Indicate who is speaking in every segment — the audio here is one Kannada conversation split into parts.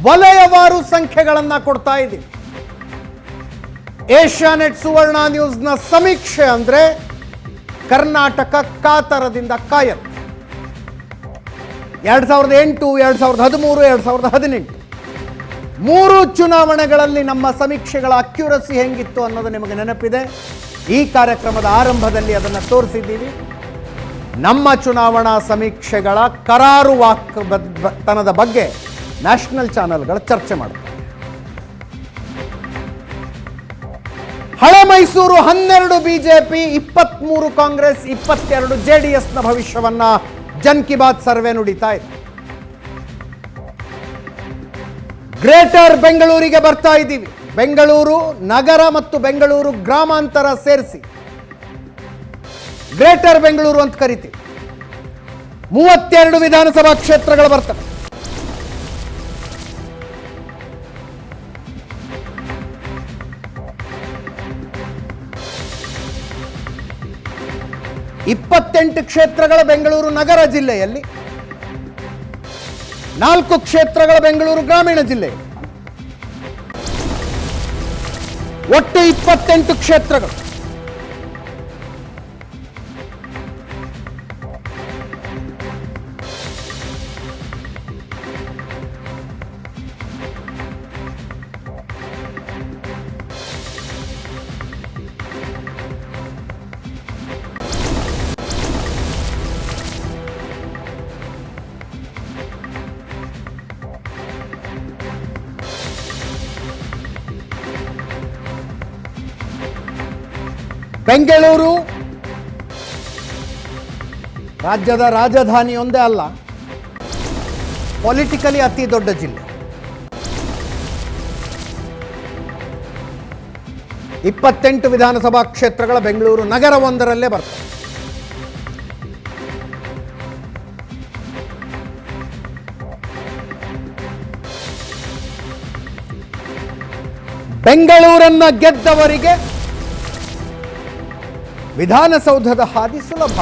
Speaker 1: ವಲಯವಾರು ಸಂಖ್ಯೆಗಳನ್ನು ಕೊಡ್ತಾ ಇದ್ದೀವಿ. ಏಷ್ಯಾನೆಟ್ ಸುವರ್ಣ ನ್ಯೂಸ್ನ ಸಮೀಕ್ಷೆ ಅಂದರೆ ಕರ್ನಾಟಕ ಕಾತರದಿಂದ ಕಾಯತ್. 2008, 2013, 2018 3 ಚುನಾವಣೆಗಳಲ್ಲಿ ನಮ್ಮ ಸಮೀಕ್ಷೆಗಳ ಅಕ್ಯುರಸಿ ಹೆಂಗಿತ್ತು ಅನ್ನೋದು ನಿಮಗೆ ನೆನಪಿದೆ. ಈ ಕಾರ್ಯಕ್ರಮದ ಆರಂಭದಲ್ಲಿ ಅದನ್ನು ತೋರಿಸಿದ್ದೀವಿ. ನಮ್ಮ ಚುನಾವಣಾ ಸಮೀಕ್ಷೆಗಳ ಕರಾರುವಾಕ್ತನದ ಬಗ್ಗೆ ನ್ಯಾಷನಲ್ ಚಾನೆಲ್ಗಳು ಚರ್ಚೆ ಮಾಡುತ್ತವೆ. ಹಳೆ ಮೈಸೂರು 12 ಬಿಜೆಪಿ, 23 ಕಾಂಗ್ರೆಸ್, 22 ಜೆಡಿಎಸ್ನ ಭವಿಷ್ಯವನ್ನ ಜನ್ ಕಿ ಬಾತ್ ಸರ್ವೆ ನುಡಿತಾ ಇದೆ. ಗ್ರೇಟರ್ ಬೆಂಗಳೂರಿಗೆ ಬರ್ತಾ ಇದ್ದೀವಿ. ಬೆಂಗಳೂರು ನಗರ ಮತ್ತು ಬೆಂಗಳೂರು ಗ್ರಾಮಾಂತರ ಸೇರಿಸಿ ಗ್ರೇಟರ್ ಬೆಂಗಳೂರು ಅಂತ ಕರಿತೀವಿ. 32 ವಿಧಾನಸಭಾ ಕ್ಷೇತ್ರಗಳು ಬರ್ತವೆ. ಇಪ್ಪತ್ತೆಂಟು ಕ್ಷೇತ್ರಗಳ ಬೆಂಗಳೂರು ನಗರ ಜಿಲ್ಲೆಯಲ್ಲಿ, 4 ಕ್ಷೇತ್ರಗಳ ಬೆಂಗಳೂರು ಗ್ರಾಮೀಣ ಜಿಲ್ಲೆಯಲ್ಲಿ, ಒಟ್ಟು 28 ಕ್ಷೇತ್ರಗಳು. ಬೆಂಗಳೂರು ರಾಜ್ಯದ ರಾಜಧಾನಿ ಒಂದೇ ಅಲ್ಲ, ಪೊಲಿಟಿಕಲಿ ಅತಿ ದೊಡ್ಡ ಜಿಲ್ಲೆ. 28 ವಿಧಾನಸಭಾ ಕ್ಷೇತ್ರಗಳ ಬೆಂಗಳೂರು ನಗರ ಒಂದರಲ್ಲೇ ಬರ್ತವೆ. ಬೆಂಗಳೂರನ್ನ ಗೆದ್ದವರಿಗೆ ವಿಧಾನಸೌಧದ ಹಾದಿ ಸುಲಭ.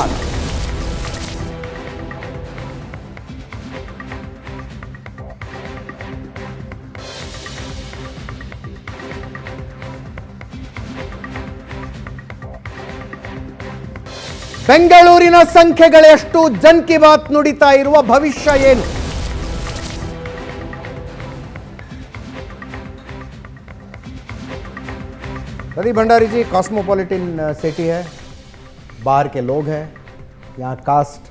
Speaker 1: ಬೆಂಗಳೂರಿನ ಸಂಖ್ಯೆಗಳೆಷ್ಟು, ಜನ್ ಕಿ ಬಾತ್ ನುಡಿತಾ ಇರುವ ಭವಿಷ್ಯ ಏನು? प्रदीप भंडारी जी, कॉस्मोपॉलिटन सिटी है, बाहर के लोग हैं, यहाँ कास्ट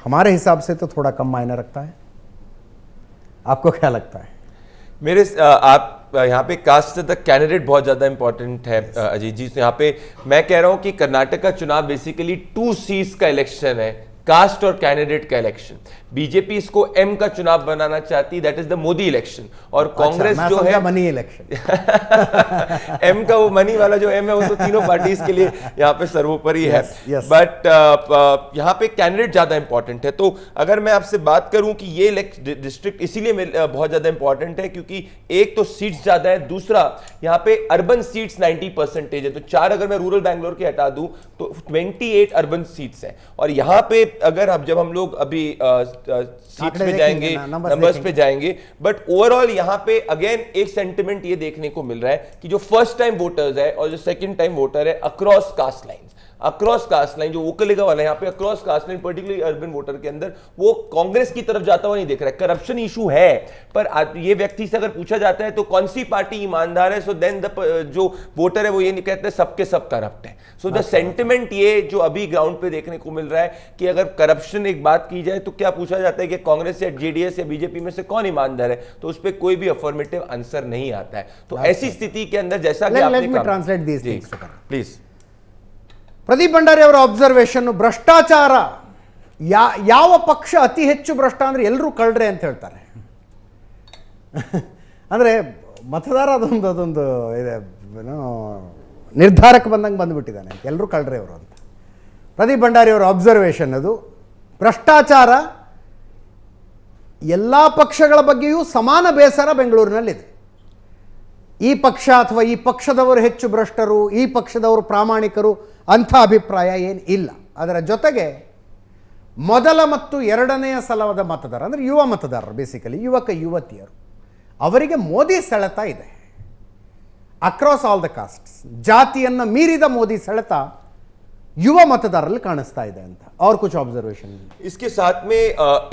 Speaker 1: हमारे हिसाब से तो थोड़ा कम मायने रखता है. आपको क्या लगता है?
Speaker 2: मेरे आप यहाँ पे कास्ट से तक कैंडिडेट बहुत ज़्यादा इंपॉर्टेंट है अजीत जी. यहाँ पे मैं कह रहा हूँ कि कर्नाटक का चुनाव बेसिकली 2 सीट्स का इलेक्शन है, कास्ट और कैंडिडेट का इलेक्शन. बीजेपी इसको एम का चुनाव बनाना चाहती, that is the Modi election. और कांग्रेस जो है
Speaker 1: मनी इलेक्शन.
Speaker 2: एम का वो मनी वाला जो एम है वो तो तीनों पार्टीज के लिए यहाँ पे सर्वोपरि है. बट यहाँ पे कैंडिडेट ज्यादा इंपॉर्टेंट है. तो अगर मैं आपसे बात करूं कि ये डिस्ट्रिक्ट इसीलिए बहुत ज्यादा इंपॉर्टेंट है क्योंकि एक तो सीट्स ज्यादा है, दूसरा यहाँ पे अर्बन सीट्स 90% है. तो 4 अगर मैं रूरल बैंगलोर के हटा दूं तो 28 अर्बन सीट्स है. और यहाँ पे अगर जब हम लोग अभी सीट्स पे जाएंगे, नंबर्स पे जाएंगे, बट ओवरऑल यहाँ पे अगेन एक सेंटिमेंट ये देखने को मिल रहा है कि जो फर्स्ट टाइम वोटर्स है और जो सेकंड टाइम वोटर है अक्रॉस कास्ट लाइन, जो वोकलिगा वाला है यहाँ पे across cast line particularly urban voter के अंदर वो कांग्रेस की तरफ जाता हुआ नहीं दिख रहा है. करप्शन इशू है, पर ये व्यक्ति से अगर पूछा जाता है तो कौन सी पार्टी ईमानदार है, सो देन जो वोटर है वो ये नहीं कहते सबके सब करप्ट है. सो द सेंटिमेंट ये जो अभी ग्राउंड पे देखने को मिल रहा है कि अगर करप्शन एक बात की जाए तो क्या पूछा जाता है कि कांग्रेस या जेडीएस या बीजेपी में से कौन ईमानदार है, तो उस पर कोई भी अफर्मेटिव आंसर नहीं आता है. तो ऐसी स्थिति के अंदर जैसा कि आपने
Speaker 1: translate this
Speaker 2: please.
Speaker 1: Pradeep Bhandari ಅವರ ಅಬ್ಸರ್ವೇಷನ್, ಭ್ರಷ್ಟಾಚಾರ ಯಾವ ಪಕ್ಷ ಅತಿ ಹೆಚ್ಚು ಭ್ರಷ್ಟ ಅಂದರೆ ಎಲ್ಲರೂ ಕಳ್ರೆ ಅಂತ ಹೇಳ್ತಾರೆ. ಅಂದರೆ ಮತದಾರ ಅದೊಂದು ಇದೆ, ಏನೋ ನಿರ್ಧಾರಕ್ಕೆ ಬಂದಂಗೆ ಬಂದುಬಿಟ್ಟಿದ್ದಾನೆ, ಎಲ್ಲರೂ ಕಳ್ರೆ ಅವರು ಅಂತ. ಪ್ರದೀಪ್ ಭಂಡಾರಿ ಅವರ ಅಬ್ಸರ್ವೇಷನ್ ಅದು. ಭ್ರಷ್ಟಾಚಾರ ಎಲ್ಲ ಪಕ್ಷಗಳ ಬಗ್ಗೆಯೂ ಸಮಾನ ಬೇಸರ ಬೆಂಗಳೂರಿನಲ್ಲಿದೆ. ಈ ಪಕ್ಷ ಅಥವಾ ಈ ಪಕ್ಷದವರು ಹೆಚ್ಚು ಭ್ರಷ್ಟರು, ಈ ಪಕ್ಷದವರು ಪ್ರಾಮಾಣಿಕರು ಅಂಥ ಅಭಿಪ್ರಾಯ ಏನು ಇಲ್ಲ. ಅದರ ಜೊತೆಗೆ ಮೊದಲ ಮತ್ತು ಎರಡನೆಯ ಸಲದ ಮತದಾರ ಅಂದರೆ ಯುವ ಮತದಾರರು, ಬೇಸಿಕಲಿ ಯುವಕ ಯುವತಿಯರು, ಅವರಿಗೆ ಮೋದಿ ಸೆಳೆತ ಇದೆ. ಅಕ್ರಾಸ್ ಆಲ್ ದ ಕಾಸ್ಟ್ಸ್, ಜಾತಿಯನ್ನು ಮೀರಿದ ಮೋದಿ ಸೆಳೆತ युवा मतदार काणस्ता है अंत. और कुछ ऑब्जर्वेशन?
Speaker 2: इसके साथ में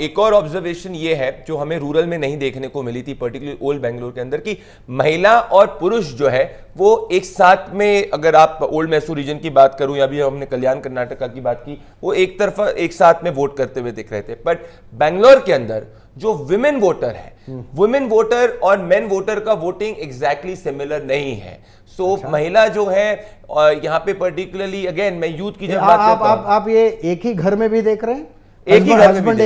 Speaker 2: एक और ऑब्जर्वेशन ये है जो हमें रूरल में नहीं देखने को मिली थी, पर्टिकुलरली ओल्ड बेंगलोर के अंदर, कि महिला और पुरुष जो है वो एक साथ में, अगर आप ओल्ड मैसूर रीजन की बात करूं या भी हमने कल्याण कर्नाटका की बात की, वो एक तरफा एक साथ में वोट करते हुए दिख रहे थे. बट बेंगलोर के अंदर जो विमेन वोटर है, वुमेन वोटर और मेन वोटर का वोटिंग एग्जैक्टली सिमिलर नहीं है. सो महिला जो है यहाँ पे पर्टिकुलरली, अगेन मैं यूथ की जब बात करता हूं,
Speaker 1: आप ये एक ही घर में भी देख रहे हैं,
Speaker 2: एक ही घर में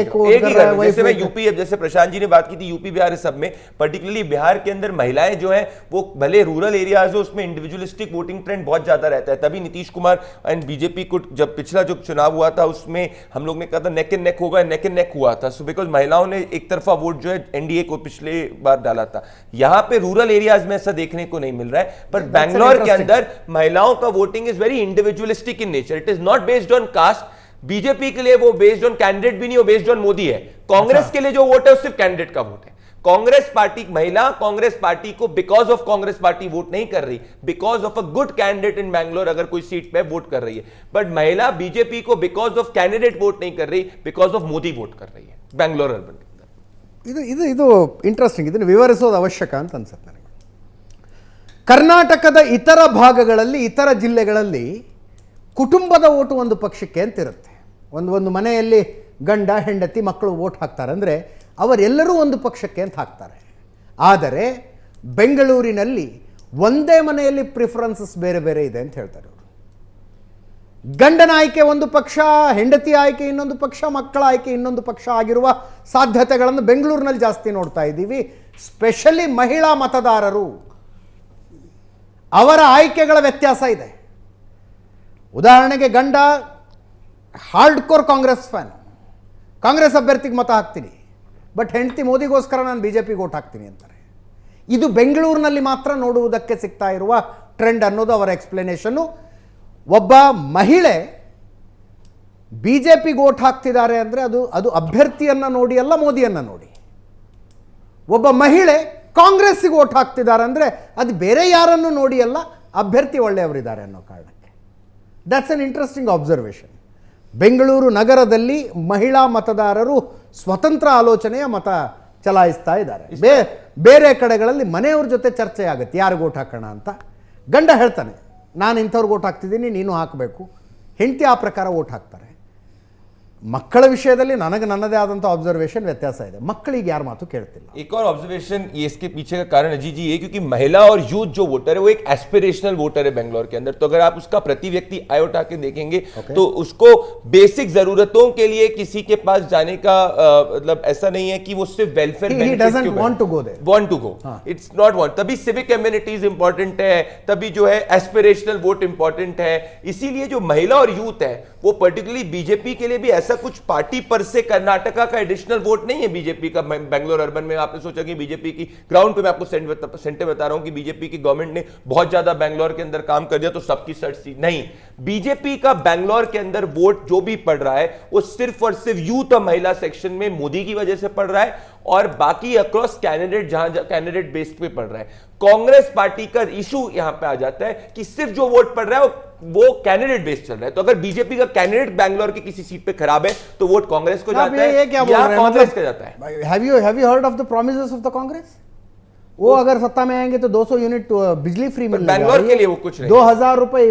Speaker 2: जैसे मैं यूपी, अब जैसे प्रशांत जी ने बात की थी यूपी बिहार सब में, पर्टिकुलरली बिहार के अंदर महिलाएं जो हैं वो भले रूरल एरियाज हो, उसमें इंडिविजुअलिस्टिक वोटिंग ट्रेंड बहुत ज्यादा रहता है. तभी नीतीश कुमार एंड बीजेपी को जब पिछला जो चुनाव हुआ था उसमें हम लोग ने कहा था नेक एंड नेक होगा, नेक एंड नेक हुआ था. सो बिकॉज महिलाओं ने एक तरफा वोट जो है एनडीए को पिछले बार डाला था. यहाँ पे रूरल एरियाज में ऐसा देखने को नहीं मिल रहा है. पर बैंगलोर के अंदर महिलाओं का voting is very individualistic in nature. It is not based on caste. BJP के लिए वो बेस्ड ऑन कैंडिडेट भी नहीं, वो बेस्ड ऑन मोदी है. कांग्रेस के लिए जो वोट है वो सिर्फ कैंडिडेट का वोट है. कांग्रेस पार्टी, महिला कांग्रेस पार्टी को because of Congress party vote नहीं कर रही, because of a good candidate in Bangalore अगर कोई सीट पे वोट कर रही है. बट महिला बीजेपी को बिकॉज ऑफ कैंडिडेट वोट नहीं कर रही, बिकॉज ऑफ मोदी वोट कर रही है बैंगलोर अर्बन.
Speaker 1: ಇದು ಇಂಟ್ರೆಸ್ಟಿಂಗ್. ಇದನ್ನು ವಿವರಿಸೋದು ಅವಶ್ಯಕ ಅಂತ ಅನ್ಸುತ್ತೆ ನನಗೆ. ಕರ್ನಾಟಕದ ಇತರ ಭಾಗಗಳಲ್ಲಿ, ಇತರ ಜಿಲ್ಲೆಗಳಲ್ಲಿ ಕುಟುಂಬದ ಓಟು ಒಂದು ಪಕ್ಷಕ್ಕೆ ಅಂತಿರುತ್ತೆ. ಒಂದು ಮನೆಯಲ್ಲಿ ಗಂಡ ಹೆಂಡತಿ ಮಕ್ಕಳು ವೋಟ್ ಹಾಕ್ತಾರೆ ಅಂದರೆ ಅವರೆಲ್ಲರೂ ಒಂದು ಪಕ್ಷಕ್ಕೆ ಅಂತ ಹಾಕ್ತಾರೆ. ಆದರೆ ಬೆಂಗಳೂರಿನಲ್ಲಿ ಒಂದೇ ಮನೆಯಲ್ಲಿ ಪ್ರಿಫರೆನ್ಸಸ್ ಬೇರೆ ಬೇರೆ ಇದೆ ಅಂತ ಹೇಳ್ತಾರೆ ಅವರು. ಗಂಡನ ಆಯ್ಕೆ ಒಂದು ಪಕ್ಷ, ಹೆಂಡತಿ ಆಯ್ಕೆ ಇನ್ನೊಂದು ಪಕ್ಷ, ಮಕ್ಕಳ ಆಯ್ಕೆ ಇನ್ನೊಂದು ಪಕ್ಷ ಆಗಿರುವ ಸಾಧ್ಯತೆಗಳನ್ನು ಬೆಂಗಳೂರಿನಲ್ಲಿ ಜಾಸ್ತಿ ನೋಡ್ತಾ ಇದ್ದೀವಿ. ಸ್ಪೆಷಲಿ ಮಹಿಳಾ ಮತದಾರರು, ಅವರ ಆಯ್ಕೆಗಳ ವ್ಯತ್ಯಾಸ ಇದೆ. ಉದಾಹರಣೆಗೆ ಗಂಡ hard core Congress fan, Congress ಅಭ್ಯರ್ಥಿಗೆ ಮತ ಹಾಕ್ತೀನಿ, ಬಟ್ ಹೆಂಡತಿ ಮೋದಿಗೋಸ್ಕರ ನಾನು ಬಿಜೆಪಿಗೆ ವೋಟ್ ಹಾಕ್ತೀನಿ ಅಂತಾರೆ. ಇದು ಬೆಂಗಳೂರಿನಲ್ಲಿ ಮಾತ್ರ ನೋಡುವುದಕ್ಕೆ ಸಿಗ್ತಾ ಇರುವ ಟ್ರೆಂಡ್ ಅನ್ನೋದು ಅವರ ಎಕ್ಸ್ಪ್ಲನೇಷನ್ನು. ಒಬ್ಬ ಮಹಿಳೆ ಬಿಜೆಪಿಗೆ ವೋಟ್ ಹಾಕ್ತಿದ್ದಾರೆ ಅಂದರೆ ಅದು ಅಭ್ಯರ್ಥಿಯನ್ನು ನೋಡಿ ಅಲ್ಲ, ಮೋದಿಯನ್ನು ನೋಡಿ. ಒಬ್ಬ ಮಹಿಳೆ ಕಾಂಗ್ರೆಸ್ಸಿಗೆ ವೋಟ್ ಹಾಕ್ತಿದ್ದಾರೆ ಅಂದರೆ ಅದು ಬೇರೆ ಯಾರನ್ನು ನೋಡಿ ಅಲ್ಲ, ಅಭ್ಯರ್ಥಿ ಒಳ್ಳೆಯವರಿದ್ದಾರೆ ಅನ್ನೋ ಕಾರಣಕ್ಕೆ. That's an interesting observation. Bengaluru ನಗರದಲ್ಲಿ ಮಹಿಳಾ ಮತದಾರರು ಸ್ವತಂತ್ರ ಆಲೋಚನೆಯ ಮತ ಚಲಾಯಿಸ್ತಾ ಇದ್ದಾರೆ. ಬೇರೆ ಕಡೆಗಳಲ್ಲಿ ಮನೆಯವ್ರ ಜೊತೆ ಚರ್ಚೆ ಆಗುತ್ತೆ ಯಾರಿಗೆ ವೋಟ್ ಹಾಕೋಣ ಅಂತ. ಗಂಡ ಹೇಳ್ತಾನೆ ನಾನು ಇಂಥವ್ರಿಗೆ ವೋಟ್ ಹಾಕ್ತಿದ್ದೀನಿ, ನೀನು ಹಾಕಬೇಕು. ಹೆಂಡತಿ ಆ ಪ್ರಕಾರ ವೋಟ್ ಹಾಕ್ತಾರೆ. ಮಕ್ಕಳ ವಿಷಯದಲ್ಲಿ ನನಗೆ ನನ್ನದೇ ಆದಂಥ ऑब्जर्वेशन ವ್ಯತ್ಯಾಸ ಇದೆ. ಮಕ್ಕಳಿಗೆ ಯಾರು ಮಾತು ಕೇಳ್ತಿಲ್ಲ.
Speaker 2: एक और ऑब्जर्वेशन ये इसके पीछे का कारण अजीत जी ये, क्योंकि महिला और यूथ जो वोटर है वो एक एस्पिरेशनल वोटर है बेंगलोर के अंदर. तो अगर आप उसका प्रति व्यक्ति आय उठा के देखेंगे तो उसको बेसिक जरूरतों के लिए किसी के पास जाने का मतलब ऐसा नहीं है कि वो सिर्फ welfare
Speaker 1: want to go there,
Speaker 2: want to go, it's not want. तभी सिविक कम्युनिटीज इंपॉर्टेंट है, तभी जो है एस्पिरेशनल वोट इंपॉर्टेंट है. इसीलिए जो महिला और यूथ है वो पर्टिकुलरली बीजेपी के लिए भी ऐसा कुछ पार्टी पर से कर्नाटका का एडिशनल वोट नहीं है बीजेपी का बेंगलोर अर्बन में. आपने सोचा कि बीजेपी की ग्राउंड पे, मैं आपको सेंटर बता रहा हूं कि बीजेपी की गवर्नमेंट ने बहुत ज्यादा बेंगलोर के अंदर काम कर दिया तो सबकी सर्च थी, नहीं. बीजेपी का बेंगलोर के अंदर वोट जो भी पड़ रहा है वो सिर्फ और सिर्फ यूथ और महिला सेक्शन में मोदी की वजह से पड़ रहा है, और बाकी अक्रॉस कैंडिडेट जहां कैंडिडेट बेस पे पड़ रहा है. कांग्रेस पार्टी का इशू यहां पे आ जाता है कि सिर्फ जो वोट पड़ रहा है वो कैंडिडेट बेस चल रहा है. तो अगर बीजेपी का कैंडिडेट बैंगलोर की किसी सीट पे खराब है तो वोट कांग्रेस को जाता है या कांग्रेस का जाता है.
Speaker 1: Have you heard of the promises of the Congress? वो अगर सत्ता में आएंगे तो 200 यूनिट बिजली फ्री मिलेगा.
Speaker 2: बैंगलोर के लिए वो कुछ नहीं.
Speaker 1: 2000 रुपए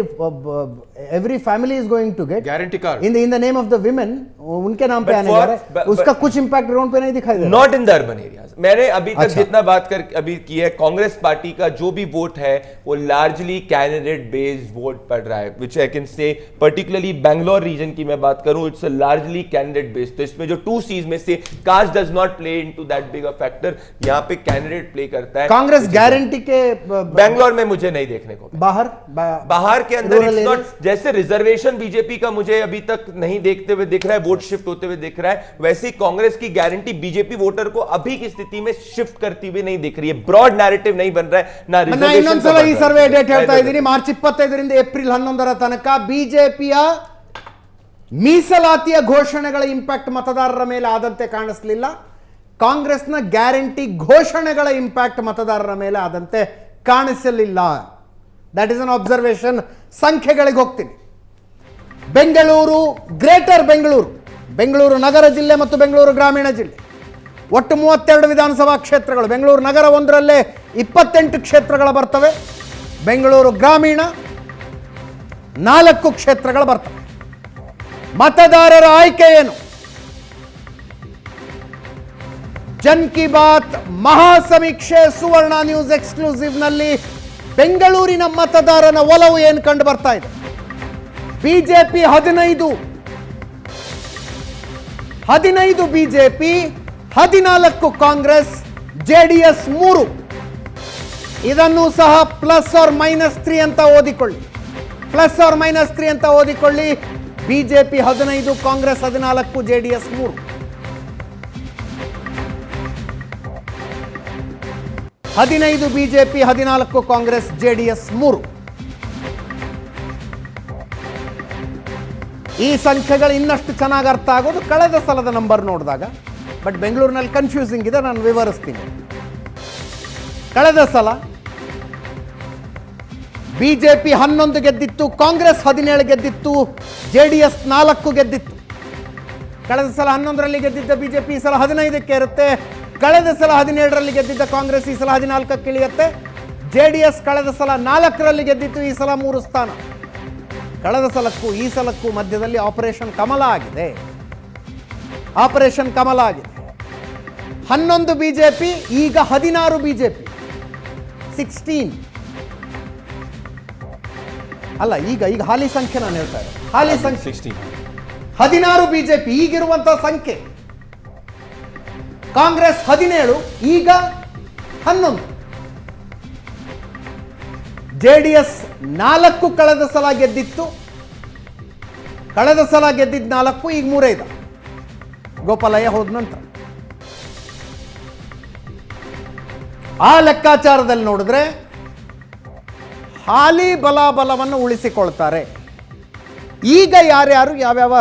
Speaker 1: every family is going to get
Speaker 2: guarantee card
Speaker 1: in the name of the women, उनके नाम पे आने जा रहा है. उसका कुछ इंपैक्ट ग्राउंड पे नहीं दिखाई दे रहा.
Speaker 2: Not in the urban areas. मैंने अभी तक जितना बात कर अभी की है, कांग्रेस पार्टी का जो भी वोट है वो लार्जली कैंडिडेट बेस्ड वोट पड़ रहा है, which I can say particularly Bangalore region की मैं बात करूं, इट्स लार्जली कैंडिडेट बेस्ड. तो इसमें जो 2 C's में से caste does not play into that big a factor. यहां पे कैंडिडेट प्ले करता है.
Speaker 1: कांग्रेस गारंटी के
Speaker 2: बैंगलोर में मुझे नहीं देखने को. बाहर के अंदर इट्स नॉट, जैसे रिजर्वेशन बीजेपी का मुझे अभी तक नहीं देखते हुए दिख रहा है, वोट शिफ्ट होते हुए दिख रहा है, वैसे ही कांग्रेस की गारंटी बीजेपी वोटर को अभी की स्थिति में शिफ्ट करती हुई नहीं दिख रही है. ब्रॉड नैरेटिव नहीं बन रहा है ना.
Speaker 1: ಇನ್ನೊಂದ್ಸಲ ಈ ಸರ್ವೆ ಡೇಟ್ ಹೇಳ್ತಾ ಇದ್ದೀನಿ, ಮಾರ್ಚ್ 25ರಿಂದ ಏಪ್ರಿಲ್ 11ರ ತನಕ ಬಿಜೆಪಿಯ ಮೀಸಲಾತಿಯ ಘೋಷಣೆಗಳ ಇಂಪ್ಯಾಕ್ಟ್ ಮತದಾರರ ಮೇಲೆ ಆದಂತೆ ಕಾಣಿಸಲಿಲ್ಲ. ಕಾಂಗ್ರೆಸ್ನ ಗ್ಯಾರಂಟಿ ಘೋಷಣೆಗಳ ಇಂಪ್ಯಾಕ್ಟ್ ಮತದಾರರ ಮೇಲೆ ಆದಂತೆ ಕಾಣಿಸಲಿಲ್ಲ. That is an observation. ಸಂಖ್ಯೆಗಳಿಗೆ ಹೋಗ್ತೀನಿ. ಬೆಂಗಳೂರು, ಗ್ರೇಟರ್ ಬೆಂಗಳೂರು, ಬೆಂಗಳೂರು ನಗರ ಜಿಲ್ಲೆ ಮತ್ತು ಬೆಂಗಳೂರು ಗ್ರಾಮೀಣ ಜಿಲ್ಲೆ, ಒಟ್ಟು 32 ವಿಧಾನಸಭಾ ಕ್ಷೇತ್ರಗಳು. ಬೆಂಗಳೂರು ನಗರ ಒಂದರಲ್ಲೇ 28 ಕ್ಷೇತ್ರಗಳು ಬರ್ತವೆ. ಬೆಂಗಳೂರು ಗ್ರಾಮೀಣ 4 ಕ್ಷೇತ್ರಗಳು ಬರ್ತವೆ. ಮತದಾರರ ಆಯ್ಕೆ ಏನು? ಜನ್ ಕಿ ಬಾತ್ ಮಹಾ ಸಮೀಕ್ಷೆ ಸುವರ್ಣ ನ್ಯೂಸ್ ಎಕ್ಸ್ಕ್ಲೂಸಿವ್ನಲ್ಲಿ ಬೆಂಗಳೂರಿನ ಮತದಾರನ ಒಲವು ಏನು ಕಂಡು ಬರ್ತಾ ಇದೆ? BJP 15 BJP, 14 Congress, JDS 3. ಇದನ್ನು ಸಹ +or-3 ಅಂತ ಓದಿಕೊಳ್ಳಿ. +or-3 ಅಂತ ಓದಿಕೊಳ್ಳಿ. BJP 15, Congress 14, JDS 3. 15 BJP, 14 Congress, JDS 3. ಈ ಸಂಖ್ಯೆಗಳು ಇನ್ನಷ್ಟು ಚೆನ್ನಾಗಿ ಅರ್ಥ ಆಗೋದು ಕಳೆದ ಸಲದ ನಂಬರ್ ನೋಡಿದಾಗ. ಬಟ್ ಬೆಂಗಳೂರಿನಲ್ಲಿ ಕನ್ಫ್ಯೂಸಿಂಗ್ ಇದೆ, ನಾನು ವಿವರಿಸ್ತೀನಿ. ಕಳೆದ ಸಲ ಬಿಜೆಪಿ 11 ಗೆದ್ದಿತ್ತು, ಕಾಂಗ್ರೆಸ್ 17 ಗೆದ್ದಿತ್ತು, ಜೆಡಿಎಸ್ 4 ಗೆದ್ದಿತ್ತು. ಕಳೆದ ಸಲ 11ರಲ್ಲಿ ಗೆದ್ದಿದ್ದ ಬಿಜೆಪಿ ಈ ಸಲ 15ಕ್ಕೆ ಇರುತ್ತೆ. ಕಳೆದ ಸಲ 17ರಲ್ಲಿ ಗೆದ್ದಿದ್ದ ಕಾಂಗ್ರೆಸ್ ಈ ಸಲ 14ಕ್ಕೆ ಇಳಿಯುತ್ತೆ. ಜೆಡಿಎಸ್ ಕಳೆದ ಸಲ 4ರಲ್ಲಿ ಗೆದ್ದಿತ್ತು, ಈ ಸಲ 3 ಸ್ಥಾನ. ಕಳೆದ ಸಲಕ್ಕೂ ಈ ಸಲಕ್ಕೂ ಮಧ್ಯದಲ್ಲಿ ಆಪರೇಷನ್ ಕಮಲ ಆಗಿದೆ. ಆಪರೇಷನ್ ಕಮಲ ಆಗಿದೆ. 11 ಬಿಜೆಪಿ, ಈಗ 16 ಬಿಜೆಪಿ, 16 ಅಲ್ಲ, ಈಗ ಹಾಲಿ ಸಂಖ್ಯೆ ನಾನು ಹೇಳ್ತಾ ಇದ್ದೆ. ಹಾಲಿ ಸಂಖ್ಯೆ 16 ಬಿಜೆಪಿ ಈಗಿರುವಂತಹ ಸಂಖ್ಯೆ. ಕಾಂಗ್ರೆಸ್ 17, ಈಗ 11. ಜೆಡಿಎಸ್ 4 ಕಳೆದ ಸಲ ಗೆದ್ದಿತ್ತು. ಕಳೆದ ಸಲ ಗೆದ್ದಿದ್ದು 4, ಈಗ 3 ಇದೆ. ಗೋಪಾಲಯ್ಯ ಹೋದ ನಂತರ ಆ ಲೆಕ್ಕಾಚಾರದಲ್ಲಿ ನೋಡಿದ್ರೆ ಹಾಲಿ ಬಲಾಬಲವನ್ನು ಉಳಿಸಿಕೊಳ್ತಾರೆ. ಈಗ ಯಾರ್ಯಾರು ಯಾವ್ಯಾವ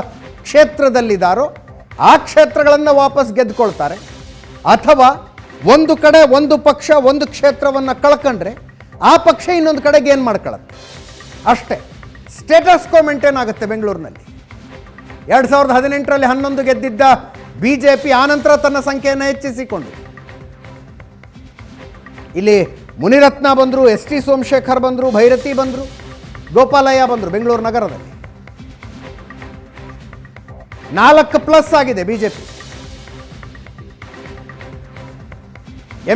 Speaker 1: ಕ್ಷೇತ್ರದಲ್ಲಿದ್ದಾರೋ ಆ ಕ್ಷೇತ್ರಗಳನ್ನು ವಾಪಸ್ ಗೆದ್ದುಕೊಳ್ತಾರೆ. ಅಥವಾ ಒಂದು ಕಡೆ ಒಂದು ಪಕ್ಷ ಒಂದು ಕ್ಷೇತ್ರವನ್ನು ಕಳ್ಕೊಂಡ್ರೆ ಆ ಪಕ್ಷ ಇನ್ನೊಂದು ಕಡೆಗೆ ಏನು ಮಾಡ್ಕೊಳ್ಳುತ್ತೆ ಅಷ್ಟೇ. ಸ್ಟೇಟಸ್ ಕೋ ಮೇಂಟೈನ್ ಆಗುತ್ತೆ ಬೆಂಗಳೂರಿನಲ್ಲಿ. 2018ರಲ್ಲಿ 11 ಗೆದ್ದಿದ್ದ ಬಿಜೆಪಿ ಆನಂತರ ತನ್ನ ಸಂಖ್ಯೆಯನ್ನು ಹೆಚ್ಚಿಸಿಕೊಂಡು ಇಲ್ಲಿ ಮುನಿರತ್ನ ಬಂದರು, ಎಸ್ ಟಿ ಸೋಮಶೇಖರ್ ಬಂದರು, ಭೈರತಿ ಬಂದರು, ಗೋಪಾಲಯ್ಯ ಬಂದರು. ಬೆಂಗಳೂರು ನಗರದಲ್ಲಿ 4+ ಆಗಿದೆ ಬಿಜೆಪಿ.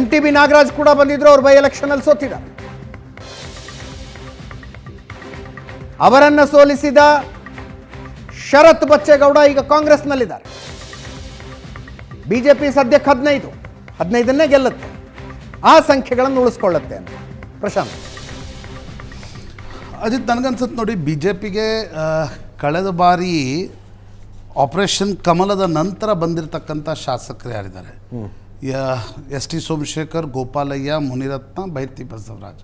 Speaker 1: MTB ನಾಗರಾಜ್ ಕೂಡ ಬಂದಿದ್ರು, ಅವರು ಬೈ ಎಲೆಕ್ಷನಲ್ಲಿ ಸೋತಿದ್ದಾರೆ. ಅವರನ್ನು ಸೋಲಿಸಿದ ಶರತ್ ಬಚ್ಚೇಗೌಡ ಈಗ ಕಾಂಗ್ರೆಸ್ನಲ್ಲಿದ್ದಾರೆ. ಬಿಜೆಪಿ ಸದ್ಯಕ್ಕೆ 15ನ್ನೇ ಗೆಲ್ಲುತ್ತೆ. ಆ ಸಂಖ್ಯೆಗಳನ್ನು ಉಳಿಸ್ಕೊಳ್ಳುತ್ತೆ ಅಂತ. ಪ್ರಶಾಂತ್.
Speaker 3: ಅಜಿತ್, ನನಗನ್ಸುತ್ತೆ ನೋಡಿ, ಬಿ ಜೆ ಪಿಗೆ ಕಳೆದ ಬಾರಿ ಆಪರೇಷನ್ ಕಮಲದ ನಂತರ ಬಂದಿರತಕ್ಕಂಥ ಶಾಸಕರು ಯಾರಿದ್ದಾರೆ, ಎಸ್ ಟಿ ಸೋಮಶೇಖರ್, ಗೋಪಾಲಯ್ಯ, ಮುನಿರತ್ನ, ಭೈರತಿ ಬಸವರಾಜ್,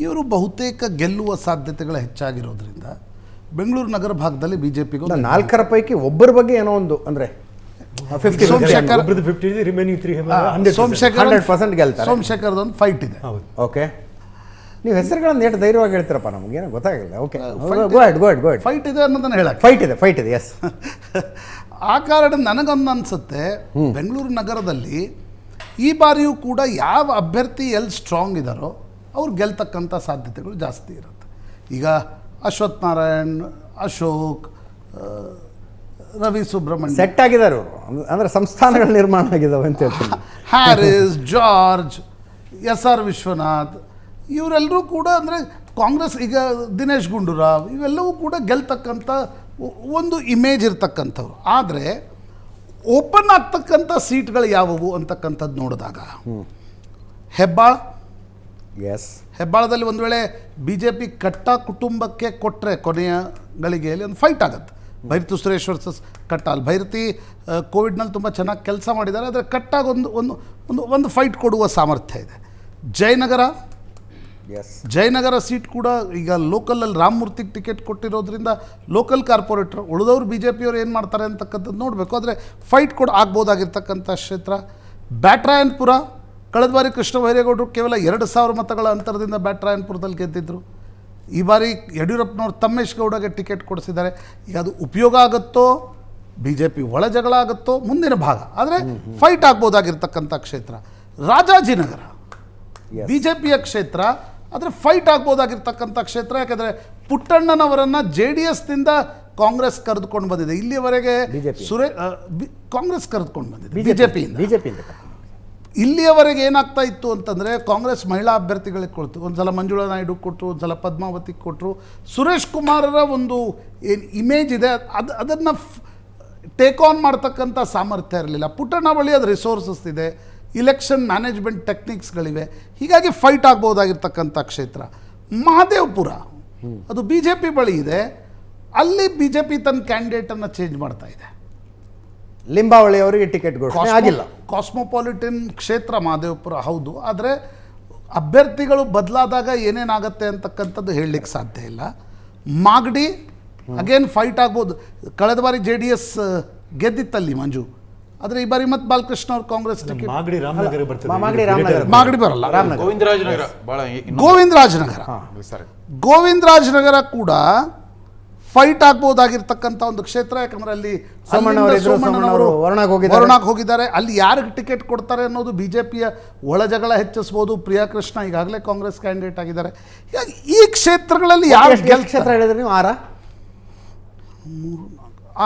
Speaker 3: ಇವರು ಬಹುತೇಕ ಗೆಲ್ಲುವ ಸಾಧ್ಯತೆಗಳು ಹೆಚ್ಚಾಗಿರೋದ್ರಿಂದ ಬೆಂಗಳೂರು ನಗರ ಭಾಗದಲ್ಲಿ ಬಿ ಜೆ ಪಿಗೂ
Speaker 1: 4 ಪೈಕಿ ಒಬ್ಬರ ಬಗ್ಗೆ ಏನೋ ಒಂದು ಅಂದರೆ
Speaker 3: ಸೋಮಶೇಖರ್ದೊಂದು ಫೈಟ್ ಇದೆ.
Speaker 1: ಓಕೆ, ನೀವು ಹೆಸರುಗಳನ್ನು ಎಷ್ಟು ಧೈರ್ಯವಾಗಿ ಹೇಳ್ತೀರಪ್ಪ, ನಮಗೇನೋ ಗೊತ್ತಾಗಿಲ್ಲ. ಓಕೆ,
Speaker 3: ಫೈಟ್ ಇದೆ ಅನ್ನೋದನ್ನ ಹೇಳಕ್ಕೆ.
Speaker 1: ಫೈಟ್ ಇದೆ ಎಸ್.
Speaker 3: ಆ ಕಾರಣ ನನಗೊಂದು ಅನಿಸುತ್ತೆ, ಬೆಂಗಳೂರು ನಗರದಲ್ಲಿ ಈ ಬಾರಿಯೂ ಕೂಡ ಯಾವ ಅಭ್ಯರ್ಥಿ ಎಲ್ಲಿ ಸ್ಟ್ರಾಂಗ್ ಇದ್ದಾರೋ ಅವ್ರು ಗೆಲ್ತಕ್ಕಂಥ ಸಾಧ್ಯತೆಗಳು ಜಾಸ್ತಿ ಇರುತ್ತೆ. ಈಗ ಅಶ್ವಥ್ ನಾರಾಯಣ್, ಅಶೋಕ್, ರವಿ ಸುಬ್ರಹ್ಮಣ್ಯ
Speaker 1: ಸೆಟ್ ಆಗಿದ್ದಾರೆ ಅವರು, ಅಂದರೆ ಸಂಸ್ಥಾನಗಳು ನಿರ್ಮಾಣ ಆಗಿದ್ದಾವೆ ಅಂತ ಹೇಳ್ತೀನಿ.
Speaker 3: ಹ್ಯಾರಿಸ್, ಜಾರ್ಜ್, SR ವಿಶ್ವನಾಥ್, ಇವರೆಲ್ಲರೂ ಕೂಡ ಅಂದರೆ ಕಾಂಗ್ರೆಸ್, ಈಗ ದಿನೇಶ್ ಗುಂಡೂರಾವ್, ಇವೆಲ್ಲವೂ ಕೂಡ ಗೆಲ್ತಕ್ಕಂಥ ಒಂದು ಇಮೇಜ್ ಇರ್ತಕ್ಕಂಥವ್ರು. ಆದರೆ ಓಪನ್ ಆಗ್ತಕ್ಕಂಥ ಸೀಟ್ಗಳು ಯಾವುವು ಅಂತಕ್ಕಂಥದ್ದು ನೋಡಿದಾಗ ಹೆಬ್ಬಾಳ, ಹೆಬ್ಬಾಳದಲ್ಲಿ ಒಂದು ವೇಳೆ ಬಿ ಜೆ ಪಿ ಕಟ್ಟಾ ಕುಟುಂಬಕ್ಕೆ ಕೊಟ್ಟರೆ ಕೊನೆಯ ಗಳಿಗೆಯಲ್ಲಿ ಒಂದು ಫೈಟ್ ಆಗುತ್ತೆ. ಭೈರತಿ ಸುರೇಶ್ ವರ್ಸಸ್ ಕಟ್ಟಾಲ್. ಭೈರತಿ ಕೋವಿಡ್ನಲ್ಲಿ ತುಂಬ ಚೆನ್ನಾಗಿ ಕೆಲಸ ಮಾಡಿದ್ದಾರೆ, ಆದರೆ ಕಟ್ಟಾಗ ಒಂದು ಫೈಟ್ ಕೊಡುವ ಸಾಮರ್ಥ್ಯ ಇದೆ. ಜಯನಗರ ಸೀಟ್ ಕೂಡ ಈಗ ಲೋಕಲಲ್ಲಿ ರಾಮಮೂರ್ತಿಗೆ ಟಿಕೆಟ್ ಕೊಟ್ಟಿರೋದ್ರಿಂದ ಲೋಕಲ್ ಕಾರ್ಪೊರೇಟರ್, ಉಳಿದವರು ಬಿ ಜೆ ಪಿಯವರು ಏನು ಮಾಡ್ತಾರೆ ಅಂತಕ್ಕಂಥದ್ದು ನೋಡಬೇಕು. ಆದರೆ ಫೈಟ್ ಕೂಡ ಆಗ್ಬೋದಾಗಿರ್ತಕ್ಕಂಥ ಕ್ಷೇತ್ರ ಬ್ಯಾಟ್ರಾಯನ್ಪುರ ಕಳೆದ ಬಾರಿ ಕೃಷ್ಣ ಬೈರೇಗೌಡರು ಕೇವಲ 2,000 ಮತಗಳ ಅಂತರದಿಂದ ಬ್ಯಾಟ್ರಾಯನ್ಪುರದಲ್ಲಿ ಗೆದ್ದಿದ್ರು. ಈ ಬಾರಿ ಯಡಿಯೂರಪ್ಪನವ್ರು ತಮ್ಮೇಶ್ ಗೌಡಗೆ ಟಿಕೆಟ್ ಕೊಡಿಸಿದ್ದಾರೆ. ಈಗ ಅದು ಉಪಯೋಗ ಆಗುತ್ತೋ ಬಿ ಜೆ ಪಿ ಒಳ ಜಗಳ ಆಗುತ್ತೋ ಮುಂದಿನ ಭಾಗ, ಆದರೆ ಫೈಟ್ ಆಗ್ಬೋದಾಗಿರ್ತಕ್ಕಂಥ ಕ್ಷೇತ್ರ ರಾಜಾಜಿನಗರ ಬಿ ಜೆ ಪಿಯ ಕ್ಷೇತ್ರ, ಆದರೆ ಫೈಟ್ ಆಗ್ಬೋದಾಗಿರ್ತಕ್ಕಂಥ ಕ್ಷೇತ್ರ. ಯಾಕಂದರೆ ಪುಟ್ಟಣ್ಣನವರನ್ನು JDSನಿಂದ ಕಾಂಗ್ರೆಸ್ ಕರೆದುಕೊಂಡು ಬಂದಿದೆ. ಇಲ್ಲಿಯವರೆಗೆ ಕಾಂಗ್ರೆಸ್ ಕರೆದುಕೊಂಡು ಬಂದಿದೆ ಬಿಜೆಪಿಯಿಂದ. ಇಲ್ಲಿಯವರೆಗೆ ಏನಾಗ್ತಾ ಇತ್ತು ಅಂತಂದರೆ ಕಾಂಗ್ರೆಸ್ ಮಹಿಳಾ ಅಭ್ಯರ್ಥಿಗಳಿಗೆ ಕೊಡ್ತು, ಒಂದು ಸಲ ಮಂಜುಳಾ ನಾಯ್ಡು ಕೊಟ್ಟರು, ಒಂದು ಸಲ ಪದ್ಮಾವತಿಗೆ ಕೊಟ್ಟರು. ಸುರೇಶ್ ಕುಮಾರರ ಒಂದು ಏನು ಇಮೇಜ್ ಇದೆ ಅದನ್ನು ಟೇಕ್ ಆನ್ ಮಾಡ್ತಕ್ಕಂಥ ಸಾಮರ್ಥ್ಯ ಇರಲಿಲ್ಲ. ಪುಟ್ಟಣ್ಣ ಬಳಿ ಅದು ರಿಸೋರ್ಸಸ್ ಇದೆ, ಇಲೆಕ್ಷನ್ ಮ್ಯಾನೇಜ್ಮೆಂಟ್ ಟೆಕ್ನಿಕ್ಸ್ಗಳಿವೆ. ಹೀಗಾಗಿ ಫೈಟ್ ಆಗ್ಬೋದಾಗಿರ್ತಕ್ಕಂಥ ಕ್ಷೇತ್ರ ಮಹದೇವಪುರ, ಅದು BJP ಬಳಿ ಇದೆ. ಅಲ್ಲಿ BJP ತನ್ನ ಕ್ಯಾಂಡಿಡೇಟನ್ನು ಚೇಂಜ್ ಮಾಡ್ತಾ ಇದೆ.
Speaker 1: ಲಿಂಬಾವಳಿ ಅವರಿಗೆ ಟಿಕೆಟ್ ಘೋಷಣೆ ಆಗಿಲ್ಲ.
Speaker 3: ಕಾಸ್ಮೋಪಾಲಿಟನ್ ಕ್ಷೇತ್ರ ಮಹದೇವಪುರ ಹೌದು, ಆದರೆ ಅಭ್ಯರ್ಥಿಗಳು ಬದಲಾದಾಗ ಏನೇನಾಗತ್ತೆ ಅಂತಕ್ಕಂಥದ್ದು ಹೇಳಲಿಕ್ಕೆ ಸಾಧ್ಯ ಇಲ್ಲ. ಮಾಗಡಿ ಅಗೇನ್ ಫೈಟ್ ಆಗ್ಬೋದು. ಕಳೆದ ಬಾರಿ JDS ಗೆದ್ದಿತ್ತಲ್ಲಿ ಮಂಜು, ಆದರೆ ಈ ಬಾರಿ ಮತ್ತೆ ಬಾಲಕೃಷ್ಣ ಅವ್ರು ಕಾಂಗ್ರೆಸ್ ಟಿಕೆಟ್. ಮಾಗಡಿ ಬರಲ್ಲ, ಗೋವಿಂದರಾಜನಗರ ಕೂಡ ಫೈಟ್ ಆಗ್ಬೋದಾಗಿರ್ತಕ್ಕಂಥ ಒಂದು ಕ್ಷೇತ್ರ. ಯಾಕಂದ್ರೆ ಅಲ್ಲಿ ವರ್ಣಾಗ್ ಹೋಗಿದ್ದಾರೆ. ಅಲ್ಲಿ ಯಾರಿಗೆ ಟಿಕೆಟ್ ಕೊಡ್ತಾರೆ ಅನ್ನೋದು BJPಯ ಒಳ ಜಗಳ ಹೆಚ್ಚಿಸ್ಬೋದು. ಪ್ರಿಯಾ ಕೃಷ್ಣ ಈಗಾಗಲೇ ಕಾಂಗ್ರೆಸ್ ಕ್ಯಾಂಡಿಡೇಟ್ ಆಗಿದ್ದಾರೆ. ಹೀಗಾಗಿ ಈ ಕ್ಷೇತ್ರಗಳಲ್ಲಿ ಯಾರು
Speaker 1: ಕ್ಷೇತ್ರ ಹೇಳಿದ್ರೆ ನೀವು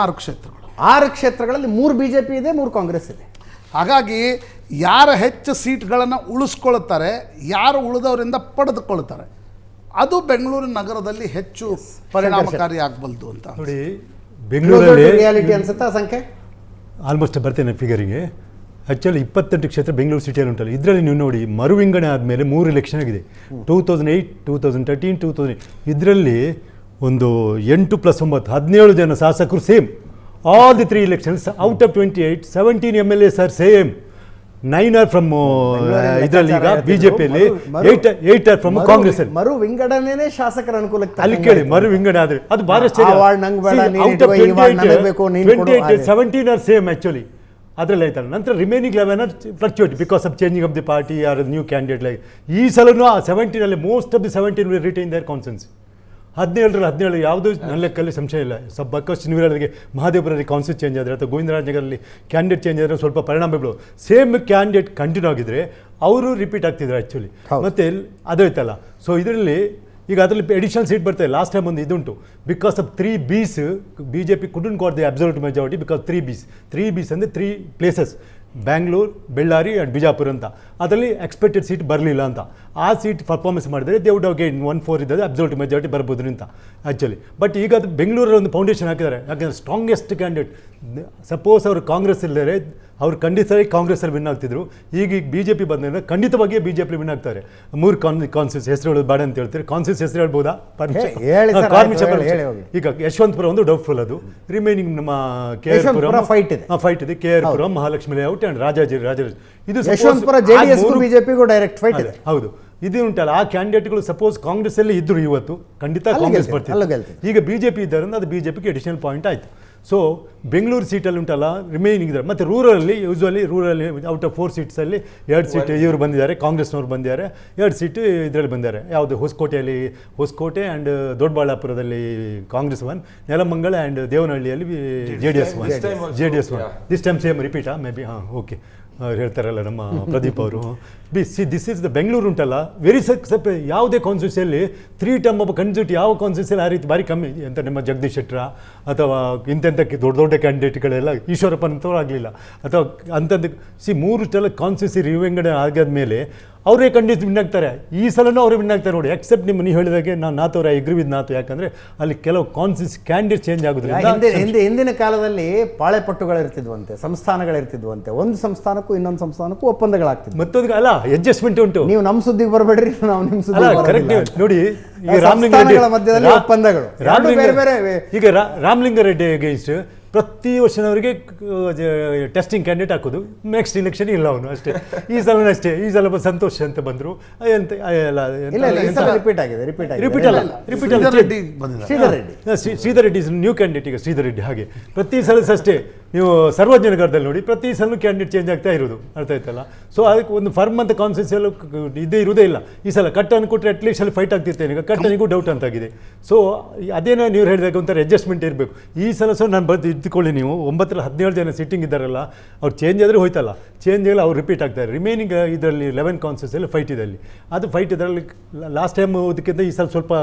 Speaker 3: 6 ಕ್ಷೇತ್ರಗಳು,
Speaker 1: 6 ಕ್ಷೇತ್ರಗಳಲ್ಲಿ 3 BJP ಇದೆ, 3 ಕಾಂಗ್ರೆಸ್ ಇದೆ.
Speaker 3: ಹಾಗಾಗಿ ಯಾರು ಹೆಚ್ಚು ಸೀಟ್ಗಳನ್ನು ಉಳಿಸ್ಕೊಳ್ತಾರೆ, ಯಾರು ಉಳಿದವರಿಂದ ಪಡೆದುಕೊಳ್ತಾರೆ, ಅದು ಬೆಂಗಳೂರು ನಗರದಲ್ಲಿ ಹೆಚ್ಚು ಪರಿಣಾಮಕಾರಿ ಆಗಬಲ್ದು ಅಂತ
Speaker 4: ನೋಡಿ. ಬೆಂಗಳೂರಲ್ಲಿ
Speaker 1: ರಿಯಾಲಿಟಿ ಅನ್ಸುತ್ತಾ ಸಂಖ್ಯೆ
Speaker 4: ಆಲ್ಮೋಸ್ಟ್ ಬರ್ತೇನೆ ಫಿಗರಿಗೆ. ಆ್ಯಕ್ಚುಲಿ 28 ಕ್ಷೇತ್ರ ಬೆಂಗಳೂರು ಸಿಟಿಯಲ್ಲಿ ಉಂಟಲ್ಲ, ಇದರಲ್ಲಿ ನೀವು ನೋಡಿ ಮರುವಿಂಗಡಣೆ ಆದಮೇಲೆ 3 ಎಲೆಕ್ಷನ್ ಆಗಿದೆ. 2008, 2013, 2000. ಇದರಲ್ಲಿ ಒಂದು 8 + 9 17 ಜನ ಶಾಸಕರು same. All the 3 elections out of 28, 17 MLAs are same. 9 are from ಇದರಲ್ಲಿ ಈಗ BJPಯಲ್ಲಿ, 8 are from ಕಾಂಗ್ರೆಸ್.
Speaker 1: ಮರು ವಿಂಗಡಣೆನೇ ಶಾಸಕರ ಅನುಕೂಲಕ್ಕೆ
Speaker 4: ಅಲ್ಲಿ ಕೇಳಿ, ಮರು ವಿಂಗಡಣೆ ಆದ್ರೆ ಅದು ಭಾರಿ 17 are ಸೇಮ್ ಆ್ಯಕ್ಚುಲಿ ಅದರಲ್ಲಿ ಆಯ್ತಲ್ಲ. ನಂತರ remaining 11 are fluctuate because of changing of the party or new candidate. Like ಈ ಸಲನೂ ಆ 17 most of the 17 will retain their consensus. 17 ಯಾವುದೂ ನನ್ನ ಲೆಕ್ಕಲ್ಲಿ ಸಂಶಯ ಇಲ್ಲ. ಬಕ್ಕಷ್ಟು ನೀವರಿಗೆ ಮಹದೇವಪುರಲ್ಲಿ ಕಾನ್ಸೆನ್ಸ್ ಚೇಂಜ್ ಆದರೆ ಅಥವಾ ಗೋವಿಂದರಾಜನಗರಲ್ಲಿ ಕ್ಯಾಂಡಿಡೇಟ್ ಚೇಂಜ್ ಆದರೆ ಸ್ವಲ್ಪ ಪರಿಣಾಮ ಬೀಳು. ಸೇಮ್ ಕ್ಯಾಂಡಿಡೇಟ್ ಕಂಟಿನ್ಯೂ ಆಗಿದ್ರೆ ಅವರು ರಿಪೀಟ್ ಆಗ್ತಿದ್ರು ಆ್ಯಕ್ಚುಲಿ. ಮತ್ತು ಅದಾಯ್ತಲ್ಲ. ಸೊ ಇದರಲ್ಲಿ ಈಗ ಅದರಲ್ಲಿ ಎಡಿಷನಲ್ ಸೀಟ್ ಬರ್ತದೆ. ಲಾಸ್ಟ್ ಟೈಮ್ ಒಂದು ಇದುಂಟು, because of 3 Bs BJP couldn't got the absolute majority because 3 Bs ಅಂದರೆ 3 places, ಬ್ಯಾಂಗ್ಳೂರು, ಬೆಳ್ಳಾರಿ ಆ್ಯಂಡ್ ಬಿಜಾಪುರ ಅಂತ. ಅದರಲ್ಲಿ ಎಕ್ಸ್ಪೆಕ್ಟೆಡ್ ಸೀಟ್ ಬರಲಿಲ್ಲ ಅಂತ. ಆ ಸೀಟ್ ಪರ್ಫಾರ್ಮೆನ್ಸ್ ಮಾಡಿದರೆ ದೇ ವುಡ್ ಹವ್ ಗೇನ್ 1/4 ಇದ್ದದ್ದು ಅಬ್ಸಲ್ಯೂಟ್ ಮೆಜಾರಿಟಿ ಬರ್ಬೋದು ಅಂತ ಆ್ಯಕ್ಚುಲಿ. ಬಟ್ ಈಗ ಅದು ಬೆಂಗಳೂರಲ್ಲಿ ಒಂದು ಫೌಂಡೇಶನ್ ಹಾಕಿದ್ದಾರೆ. ಯಾಕೆಂದರೆ ಸ್ಟ್ರಾಂಗೆಸ್ಟ್ ಕ್ಯಾಂಡಿಡೇಟ್, ಸಪೋಸ್ ಅವರು ಕಾಂಗ್ರೆಸ್ ಇಲ್ಲದೆ ಅವ್ರು ಖಂಡಿತವಾಗಿ ಕಾಂಗ್ರೆಸ್ಸಲ್ಲಿ ವಿನ್ ಆಗ್ತಿದ್ರು. ಈಗ BJP ಬಂದರೆ ಖಂಡಿತವಾಗಿಯೇ BJP ವಿನ್ ಆಗ್ತಾರೆ. 3 ಕಾನ್ಸೆನ್ಸ್ ಹೆಸರು ಬೇಡ ಅಂತ ಹೇಳ್ತಾರೆ. ಕಾನ್ಸೆನ್ಸ್ ಹೆಸರು ಹೇಳ್ಬೋದಾ? ಈಗ ಯಶವಂತಪುರ ಒಂದು ಡೌಟ್ಫುಲ್, ಅದು ರಿಮೈನಿಂಗ್ ನಮ್ಮ KR ಫೈಟ್ ಇದೆ. KR Mahalakshmi layout and Rajaji. ಇದು
Speaker 1: ಯಶವಂತಪುರ JDSಗೂ BJPಗೂ ಡೈರೆಕ್ಟ್ ಫೈಟ್ ಇದೆ.
Speaker 4: ಹೌದು, ಇದು ಉಂಟಲ್ಲ, ಆ ಕ್ಯಾಂಡಿಡೇಟ್ಗಳು ಸಪೋಸ್ ಕಾಂಗ್ರೆಸ್ಸಲ್ಲಿ ಇದ್ದರು ಇವತ್ತು ಖಂಡಿತ ಕಾಂಗ್ರೆಸ್ ಬರ್ತಿದೆ. ಈಗ BJP ಇದ್ದಾರೆ, ಅದು BJPಗೆ ಅಡಿಷನಲ್ ಪಾಯಿಂಟ್ ಆಯಿತು. ಸೊ ಬೆಂಗಳೂರು ಸೀಟಲ್ಲಿ ಉಂಟಲ್ಲ ರಿಮೈನಿಂಗ್ ಇದ್ದಾರೆ. ಮತ್ತು ರೂರಲ್ಲಿ ರೂರಲ್ಲಿ ಔಟ್ ಆಫ್ 4 ಸೀಟ್ಸಲ್ಲಿ 2 ಸೀಟ್ ಇವರು ಬಂದಿದ್ದಾರೆ, ಕಾಂಗ್ರೆಸ್ನವ್ರು ಬಂದಿದ್ದಾರೆ. 2 ಸೀಟ್ ಇದರಲ್ಲಿ ಬಂದಿದ್ದಾರೆ. ಯಾವುದು ಹೊಸಕೋಟೆ ಆ್ಯಂಡ್ ದೊಡ್ಡಬಳ್ಳಾಪುರದಲ್ಲಿ ಕಾಂಗ್ರೆಸ್ 1, ನೆಲಮಂಗಲ ಆ್ಯಂಡ್ ದೇವನಹಳ್ಳಿಯಲ್ಲಿ JDS 1. ದಿಸ್ ಟೈಮ್ ಸೇಮ್ ರಿಪೀಟಾ ಮೇ ಬಿ? ಓಕೆ, ಹೇಳ್ತಾರಲ್ಲ ನಮ್ಮ ಪ್ರದೀಪ್ ಅವರು. ದಿಸ್ ಇಸ್ ದ ಬೆಂಗಳೂರು ಉಂಟಲ್ಲ, ವೆರಿ ಸ್ವಲ್ಪ ಯಾವುದೇ ಕಾನ್ಸ್ಟಿಟ್ಯೂನ್ಸಿಯಲ್ಲಿ 3 ಟರ್ಮ್ ಒಬ್ಬ ಕಂಡಿಟ್ ಯಾವ ಕಾನ್ಸ್ಟಿಟ್ಯೂನ್ಸಿಯಲ್ಲಿ ಆ ರೀತಿ ಭಾರಿ ಕಮ್ಮಿ ಅಂತ. ನಿಮ್ಮ ಜಗದೀಶ್ ಶೆಟ್ಟರ ಅಥವಾ ಇಂಥಕ್ಕೆ ದೊಡ್ಡ ಕ್ಯಾಂಡಿಡೇಟ್ಗಳೆಲ್ಲ ಈಶ್ವರಪ್ಪನಂತವ್ರು ಆಗಲಿಲ್ಲ ಅಥವಾ ಅಂಥದ್ದು. 3 ಸ್ಟೆಲ್ಲ ಕಾನ್ಸ್ಟಿಟ್ಯೂನ್ಸಿ ರಿವಿಂಗಡಣೆ ಆಗಿದ್ಮೇಲೆ ಅವರೇ ಖಂಡಿತ ವಿನ್ ಆಗ್ತಾರೆ. ಈ ಸಲನೂ ಅವರೇ ವಿನ್ ಆಗ್ತಾರೆ ನೋಡಿ. ಎಕ್ಸೆಪ್ಟ್ ನೀವು ಹೇಳಿದಾಗೆ ನಾಥವ್ರ ಎಗ್ರಿ ವಿತ್ ನಾಥ್. ಯಾಕಂದರೆ ಅಲ್ಲಿ ಕೆಲವು ಕಾನ್ಸ್ಟಿಟ್ಯೂನ್ಸಿ ಕ್ಯಾಂಡಿಡೇಟ್ ಚೇಂಜ್ ಆಗೋದ್ರಿಂದ
Speaker 1: ಹಿಂದಿನ ಕಾಲದಲ್ಲಿ ಪಾಳೆಪಟ್ಟುಗಳಿರ್ತಿದ್ವಂತೆ, ಸಂಸ್ಥಾನಗಳಿರ್ತಿದ್ವಂತೆ. ಒಂದು ಸಂಸ್ಥಾನಕ್ಕೂ ಇನ್ನೊಂದು ಸಂಸ್ಥಾನಕ್ಕೂ ಒಪ್ಪಂದಗಳಾಗ್ತಿದ್ವು.
Speaker 4: ಮತ್ತೊಂದು ಅಲ್ಲ, ಅಡ್ಜಸ್ಟ್ಮೆಂಟ್ ಉಂಟು.
Speaker 1: ನೀವು ನಮ್ಮ ಸುದ್ದಿಗೆ ಬರಬೇಡ್ರಿ, ನಾವು ನಿಮ್ಮ ಸುದ್ದಿ
Speaker 4: ಕರೆಕ್ಟ್ ನೋಡಿ. ಈಗ
Speaker 1: ಮಧ್ಯದಲ್ಲಿ ಒಪ್ಪಂದಗಳು
Speaker 4: ಈಗ ರಾಮಲಿಂಗಾರೆಡ್ಡಿ ಅಗೇನ್ಸ್ಟ್ ಪ್ರತಿ ವರ್ಷನವರಿಗೆ ಟೆಸ್ಟಿಂಗ್ ಕ್ಯಾಂಡಿಡೇಟ್ ಹಾಕೋದು. ನೆಕ್ಸ್ಟ್ ಇಲೆಕ್ಷನ್ ಇಲ್ಲ ಅವನು ಅಷ್ಟೇ. ಈ ಸಲ ಅಷ್ಟೇ, ಈ ಸಲ ಸಂತೋಷ್ ಅಂತ ಬಂದರು. Sridhar Reddy is new candidate. ಈಗ ಶ್ರೀಧರ್ ರೆಡ್ಡಿ ಹಾಗೆ ಪ್ರತಿ ಸಲ ಅಷ್ಟೇ. ನೀವು ಸರ್ವಜ್ಞನಗರದಲ್ಲಿ ನೋಡಿ ಪ್ರತಿ ಸಲ ಕ್ಯಾಂಡಿಡೇಟ್ ಚೇಂಜ್ ಆಗ್ತಾ ಇರೋದು, ಅರ್ಥ ಆಯ್ತಲ್ಲ. ಸೊ ಅದಕ್ಕೆ ಒಂದು ಫರ್ಮ್ ಅಂತ ಕಾನ್ಸೆನ್ಸ್ ಎಲ್ಲ ಇದೇ ಇರೋದೇ ಇಲ್ಲ. ಈ ಸಲ ಕಟ್ಟನ್ನು ಕೊಟ್ಟರೆ ಅಟ್ಲೀಸ್ಟ್ ಅಲ್ಲಿ ಫೈಟ್ ಆಗ್ತಿರ್ತೇನೆ, ಈಗ ಕಟ್ಟನಿಗೂ ಡೌಟ್ ಅಂತಾಗಿದೆ. ಸೊ ಅದೇನೋ ನೀವು ಹೇಳಿದಾಗ ಒಂಥರ ಅಡ್ಜಸ್ಟ್ಮೆಂಟ್ ಇರಬೇಕು. ಈ ಸಲ ಸಹ ನಾನು ಬರ್ದು ಇದ್ದುಕೊಳ್ಳಿ, ನೀವು 9-17 ಜನ ಸಿಟ್ಟಿಂಗ್ ಇದ್ದಾರಲ್ಲ, ಅವ್ರು ಚೇಂಜ್ ಆದರೆ ಹೋಯ್ತಲ್ಲ, ಚೇಂಜ್ ಎಲ್ಲ ಅವ್ರು ರಿಪೀಟ್ ಆಗ್ತಾರೆ. ರಿಮೈನಿಂಗ್ ಇದರಲ್ಲಿ 11 ಕಾನ್ಸೆನ್ಸ್ ಎಲ್ಲ ಫೈಟ್ ಇದೆ ಅಲ್ಲಿ. ಅದು ಫೈಟ್ ಇದರಲ್ಲಿ ಲಾಸ್ಟ್ ಟೈಮ್ ಅದಕ್ಕಿಂತ ಈ ಸಲ ಸ್ವಲ್ಪ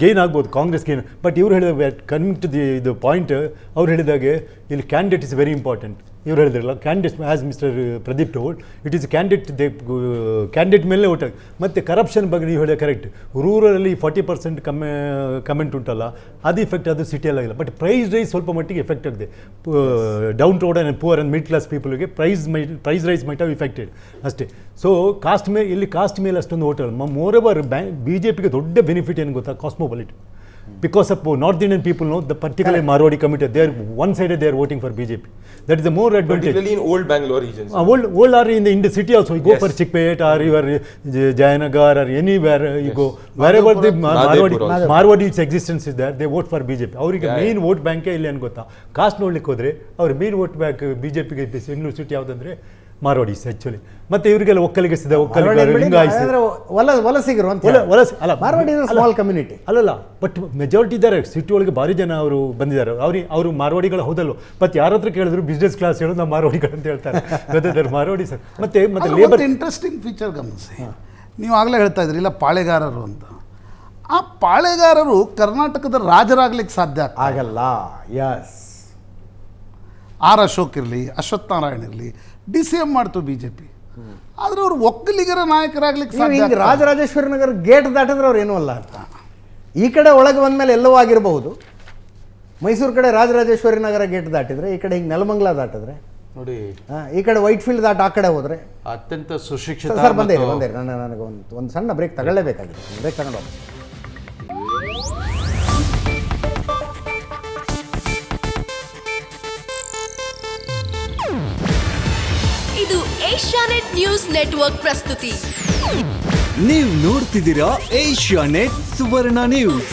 Speaker 4: ಗೇನ್ ಆಗ್ಬೋದು, ಕಾಂಗ್ರೆಸ್ ಗೇನ್. ಬಟ್ ಇವ್ರು ಹೇಳಿದಾಗ ಕಮಿಂಗ್ ಟು ದಿ ಇದು ಪಾಯಿಂಟ್, ಅವ್ರು ಹೇಳಿದಾಗೆ ಇಲ್ಲಿ ಕ್ಯಾಂಡಿಡೇಟ್ ಇಸ್ ವೆರಿ ಇಂಪಾರ್ಟೆಂಟ್. ಇವ್ರು ಹೇಳಿದ್ರಲ್ಲ candidate as mister Pradeep told, it is candidate ಮೇಲೆ ಓಟ್ ಆಗಿ. ಮತ್ತು ಕರಪ್ಷನ್ ಬಗ್ಗೆ ನೀವು ಹೇಳಿದ ಕರೆಕ್ಟ್. ರೂರಲಲ್ಲಿ 40% ಕಮೆಂಟ್ ಉಂಟಲ್ಲ, ಅದು ಇಫೆಕ್ಟ್ ಅದು ಸಿಟಿಯಲ್ಲಾಗಿಲ್ಲ. ಬಟ್ ಪ್ರೈಸ್ ರೈಸ್ ಸ್ವಲ್ಪ ಮಟ್ಟಿಗೆ ಎಫೆಕ್ಟ್ ಆಗಿದೆ. Downtrodden and poor and mid class ಪೀಪಲ್ಗೆ price rise might have affected ಅಷ್ಟೇ. ಸೊ ಕಾಸ್ಟ್ ಮೇಲೆ ಇಲ್ಲಿ ಕಾಸ್ಟ್ ಮೇಲೆ ಅಷ್ಟೊಂದು ಓಟ್ ಅಲ್ಲ. ಮೋರ್ ಓವರ್ BJPಗೆ ದೊಡ್ಡ ಬೆನಿಫಿಟ್ ಏನು ಗೊತ್ತಾ, cosmopolitan. Because of North Indian people know, the particularly Marwadi community, they are one-sided, they are voting for BJP. That is the more advantage.
Speaker 2: Particularly in old Bangalore regions.
Speaker 4: Old are in the city also. You go for Chickpet or your Jayanagar or anywhere you go. Wherever the Marwadi's existence is there, they vote for BJP. Avrige main vote bank ಇಲ್ಲಿ ಏನು ಗೊತ್ತಾ, ಕಾಸ್ಟ್ ನೋಡ್ಲಿಕ್ಕೆ ಹೋದರೆ ಅವ್ರ ಮೇನ್ ವೋಟ್ ಬ್ಯಾಂಕ್ BJPಗೆ ಬೆಂಗಳೂರು ಸಿಟಿ ಯಾವುದಂದ್ರೆ ಮಾರ್ವಾಡೀಸ್ ಆ್ಯಕ್ಚುಲಿ. ಮತ್ತು ಇವರಿಗೆಲ್ಲ ಒಕ್ಕಲಿಗರು
Speaker 1: ವಲಸಿಗರು ಅಂತ
Speaker 4: ಅಲ್ಲ,
Speaker 1: ಮಾರ್ವಾಡಿ ಸ್ಮಾಲ್ ಕಮ್ಯುನಿಟಿ
Speaker 4: ಅಲ್ಲಲ್ಲ. ಬಟ್ ಮೆಜಾರಿಟಿ ಇದ್ದಾರೆ ಸಿಟಿ ಒಳಗೆ, ಭಾರಿ ಜನ ಅವರು ಬಂದಿದ್ದಾರೆ. ಅವರು ಮಾರ್ವಾಡಿಗಳು ಹೌದಲ್ವ. ಮತ್ತು ಯಾರ ಹತ್ರ ಕೇಳಿದ್ರು ಬಿಸ್ನೆಸ್ ಕ್ಲಾಸ್ ಹೇಳೋದು ನಾವು ಮಾರ್ವಾಡಿಗಳು ಅಂತ ಹೇಳ್ತಾರೆ. ಮಾರ್ವಾಡಿ ಸರ್. ಮತ್ತೆ ಲೇಬರ್
Speaker 3: ಇಂಟ್ರೆಸ್ಟಿಂಗ್ ಫೀಚರ್ ಗಮನಿಸಿ, ನೀವು ಆಗಲೇ ಹೇಳ್ತಾ ಇದ್ರಿ ಇಲ್ಲ ಪಾಳೆಗಾರರು ಅಂತ. ಆ ಪಾಳೆಗಾರರು ಕರ್ನಾಟಕದ ರಾಜರಾಗ್ಲಿಕ್ಕೆ ಸಾಧ್ಯ
Speaker 1: ಆಗಲ್ಲ. ಎಸ್,
Speaker 3: ಆರ್ ಅಶೋಕ್ ಇರಲಿ, ಅಶ್ವಥ್ ನಾರಾಯಣ್ ಇರಲಿ, DCM ಮಾಡ್ತು BJP. ಆದ್ರೆ ಅವರು ಒಕ್ಕಲಿಗರ ನಾಯಕರಾಗ್ಲಿಕ್ಕೆ ಸಾಧ್ಯ.
Speaker 1: ರಾಜರಾಜೇಶ್ವರಿ ನಗರ ಗೇಟ್ ದಾಟಿದ್ರೆ ಅವ್ರು ಏನೂ ಅಲ್ಲ ಅಂತ. ಈ ಕಡೆ ಒಳಗೆ ಬಂದಮೇಲೆ ಎಲ್ಲವೂ ಆಗಿರಬಹುದು. ಮೈಸೂರು ಕಡೆ ರಾಜರಾಜೇಶ್ವರಿ ನಗರ ಗೇಟ್ ದಾಟಿದ್ರೆ, ಈ ಕಡೆ ಹಿಂಗೆ ನೆಲಮಂಗಲ ದಾಟಿದ್ರೆ
Speaker 5: ನೋಡಿ,
Speaker 1: ಈ ಕಡೆ ವೈಟ್ ಫೀಲ್ಡ್ ದಾಟ ಆ ಕಡೆ ಹೋದ್ರೆ
Speaker 5: ಅತ್ಯಂತ ಸುಶಿಕ್ಷಿತ.
Speaker 1: ಸರ್ ಬಂದೇರಿ ನನಗೆ ಒಂದು ಸಣ್ಣ ಬ್ರೇಕ್ ತಗೊಳ್ಳೇಬೇಕಾಗಿದೆ. ಬ್ರೇಕ್ ತಗೊಂಡು
Speaker 6: ಇದು ಏಷ್ಯಾನೆಟ್ ನ್ಯೂಸ್ ನೆಟ್ವರ್ಕ್ ಪ್ರಸ್ತುತಿ.
Speaker 7: ನೀವು ನೋಡ್ತಿದ್ದೀರಾ ಏಷ್ಯಾನೆಟ್ ಸುವರ್ಣ ನ್ಯೂಸ್.